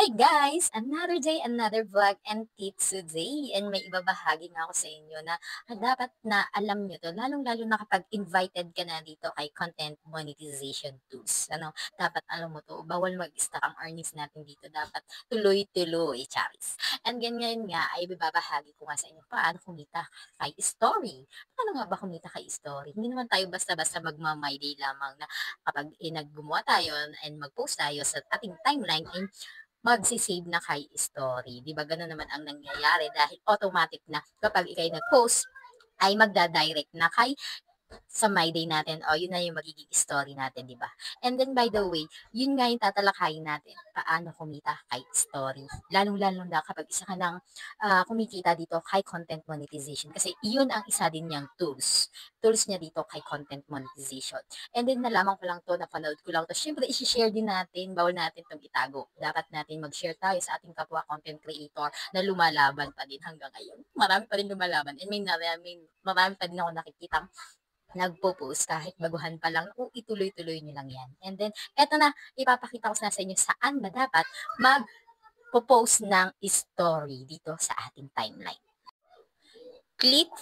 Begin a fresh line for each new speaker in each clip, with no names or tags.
Hi guys! Another day, another vlog and tips today. And may ibabahagi nga ako sa inyo na dapat na alam nyo to, lalong-lalo na kapag invited ka na dito kay content monetization tools. Dapat alam mo to, bawal mag-stack ang earnings natin dito. Dapat tuloy-tuloy, charis. And ganyan nga, ay ibabahagi ko nga sa inyo paano kumita kay story. Paano nga ba kumita kay story? Hindi naman tayo basta-basta magma-my day lamang na kapag naggumawa tayo and mag-post tayo sa ating timeline, magsi-save na kay story. 'Di ba gano'n naman ang nangyayari dahil automatic na kapag ikay nag-post ay magda-direct na kay sa My Day natin, o yun na yung magiging story natin, di ba? And then, by the way, yun nga yung tatalakayin natin, paano kumita kay story. Lalong-lalo na kapag isa ka ng kumikita dito kay content monetization. Kasi yun ang isa din niyang tools. Tools niya dito kay content monetization. And then, nalaman ko lang to, napanood ko lang to. Siyempre, isi-share din natin, bawal natin itong itago. Dapat natin mag-share tayo sa ating kapwa content creator na lumalaban pa din hanggang ngayon. Marami pa rin lumalaban. And marami pa din ako nakikita nagpo-post kahit baguhan pa lang, ituloy-tuloy nyo lang yan. And then, eto na, ipapakita ko sa inyo saan ba dapat mag-post ng story dito sa ating timeline. Click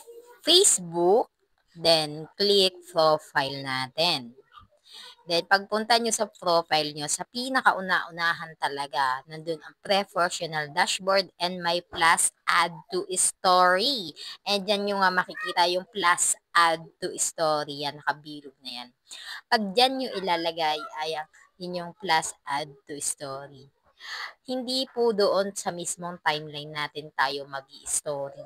Facebook, then click profile natin. Then, pagpunta nyo sa profile nyo, sa pinakauna-unahan talaga, nandun ang professional dashboard and my plus add to story. And yan yung makikita yung plus add to story. Yan, nakabilog na yan. Pag dyan nyo ilalagay, ay yun yung plus add to story. Hindi po doon sa mismong timeline natin tayo mag-i-story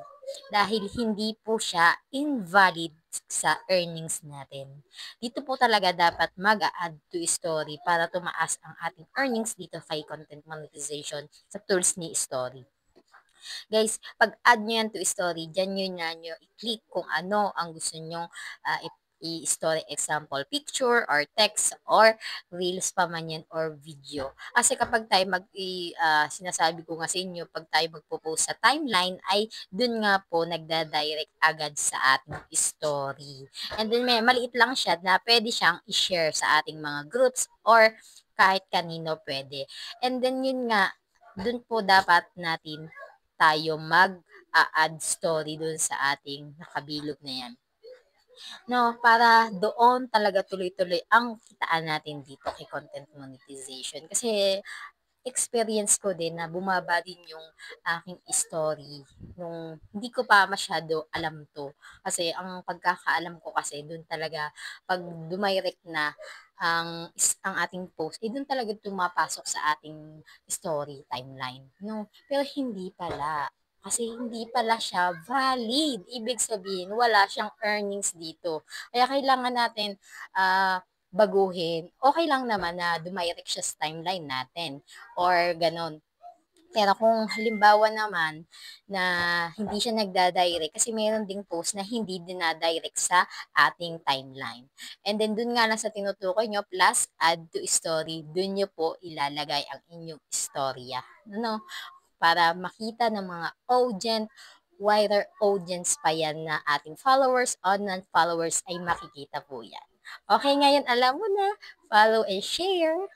dahil hindi po siya invalid sa earnings natin. Dito po talaga dapat mag-add to story para tumaas ang ating earnings dito kay content monetization sa tools ni story. Guys, pag add nyo yan to story, dyan nyo i-click kung ano ang gusto nyo i-story, example, picture or text or reels pa man yan or video. Kasi kapag tayo sinasabi ko nga sa inyo, pag tayo magpo-post sa timeline, ay dun nga po nagda-direct agad sa ating story. And then maliit lang siya na pwede siyang i-share sa ating mga groups or kahit kanino pwede. And then yun nga, dun po dapat natin tayo mag-add story dun sa ating nakabilog na yan. No, para doon talaga tuloy-tuloy ang kitaan natin dito kay content monetization. Kasi experience ko din na bumaba din yung aking story nung hindi ko pa masyado alam to. Kasi ang pagkakaalam ko kasi doon talaga pag dumirect na ang ating post, doon talaga tumapasok sa ating story timeline. No? Pero hindi pala. Kasi hindi pala siya valid. Ibig sabihin, wala siyang earnings dito. Kaya kailangan natin baguhin. Okay lang naman na dumirect siya sa timeline natin or ganon. Pero kung halimbawa naman na hindi siya nagda-direct, kasi meron ding post na hindi dinadirect sa ating timeline. And then dun nga lang sa tinutukoy nyo, plus add to story, dun nyo po ilalagay ang inyong istorya. Ano? Para makita ng mga wider audience pa yan na ating followers o non-followers ay makikita po yan. Okay, ngayon alam mo na, follow and share.